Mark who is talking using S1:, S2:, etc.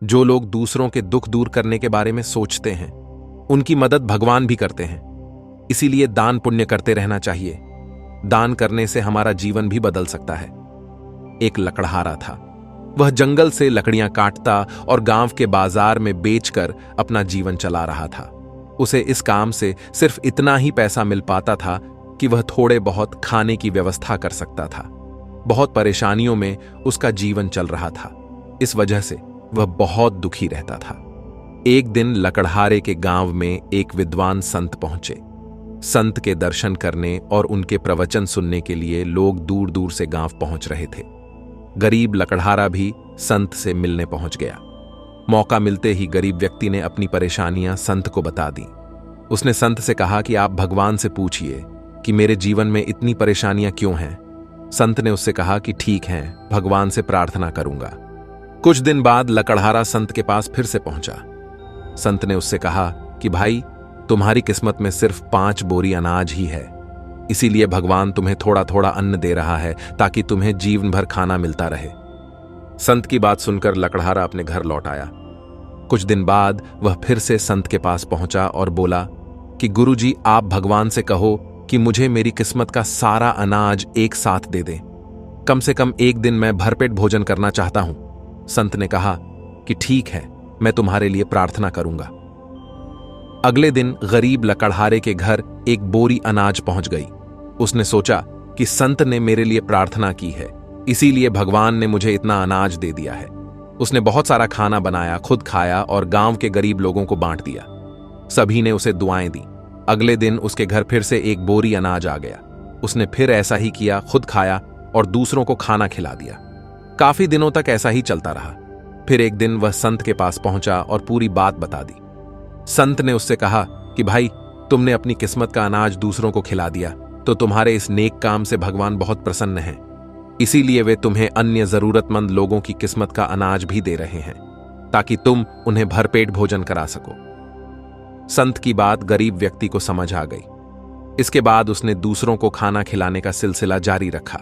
S1: जो लोग दूसरों के दुख दूर करने के बारे में सोचते हैं, उनकी मदद भगवान भी करते हैं। इसीलिए दान पुण्य करते रहना चाहिए। दान करने से हमारा जीवन भी बदल सकता है। एक लकड़हारा था। वह जंगल से लकड़ियां काटता और गांव के बाजार में बेचकर अपना जीवन चला रहा था। उसे इस काम से सिर्फ इतना ही पैसा मिल पाता था कि वह थोड़े बहुत खाने की व्यवस्था कर सकता था। बहुत परेशानियों में उसका जीवन चल रहा था। इस वजह से वह बहुत दुखी रहता था। एक दिन लकड़हारे के गांव में एक विद्वान संत पहुंचे। संत के दर्शन करने और उनके प्रवचन सुनने के लिए लोग दूर दूर से गांव पहुंच रहे थे। गरीब लकड़हारा भी संत से मिलने पहुंच गया। मौका मिलते ही गरीब व्यक्ति ने अपनी परेशानियां संत को बता दी। उसने संत से कहा कि आप भगवान से पूछिए कि मेरे जीवन में इतनी परेशानियां क्यों हैं। संत ने उससे कहा कि ठीक है, भगवान से प्रार्थना करूंगा। कुछ दिन बाद लकड़हारा संत के पास फिर से पहुंचा। संत ने उससे कहा कि भाई, तुम्हारी किस्मत में सिर्फ 5 बोरी अनाज ही है, इसीलिए भगवान तुम्हें थोड़ा थोड़ा अन्न दे रहा है ताकि तुम्हें जीवन भर खाना मिलता रहे। संत की बात सुनकर लकड़हारा अपने घर लौट आया। कुछ दिन बाद वह फिर से संत के पास पहुंचा और बोला कि गुरुजी, आप भगवान से कहो कि मुझे मेरी किस्मत का सारा अनाज एक साथ दे दें। कम से कम एक दिन मैं भरपेट भोजन करना चाहता हूं। संत ने कहा कि ठीक है, मैं तुम्हारे लिए प्रार्थना करूंगा। अगले दिन गरीब लकड़हारे के घर एक बोरी अनाज पहुंच गई। उसने सोचा कि संत ने मेरे लिए प्रार्थना की है, इसीलिए भगवान ने मुझे इतना अनाज दे दिया है। उसने बहुत सारा खाना बनाया, खुद खाया और गांव के गरीब लोगों को बांट दिया। सभी ने उसे दुआएं दी। अगले दिन उसके घर फिर से एक बोरी अनाज आ गया। उसने फिर ऐसा ही किया, खुद खाया और दूसरों को खाना खिला दिया। काफी दिनों तक ऐसा ही चलता रहा। फिर एक दिन वह संत के पास पहुंचा और पूरी बात बता दी। संत ने उससे कहा कि भाई, तुमने अपनी किस्मत का अनाज दूसरों को खिला दिया तो तुम्हारे इस नेक काम से भगवान बहुत प्रसन्न हैं। इसीलिए वे तुम्हें अन्य जरूरतमंद लोगों की किस्मत का अनाज भी दे रहे हैं ताकि तुम उन्हें भरपेट भोजन करा सको। संत की बात गरीब व्यक्ति को समझ आ गई। इसके बाद उसने दूसरों को खाना खिलाने का सिलसिला जारी रखा।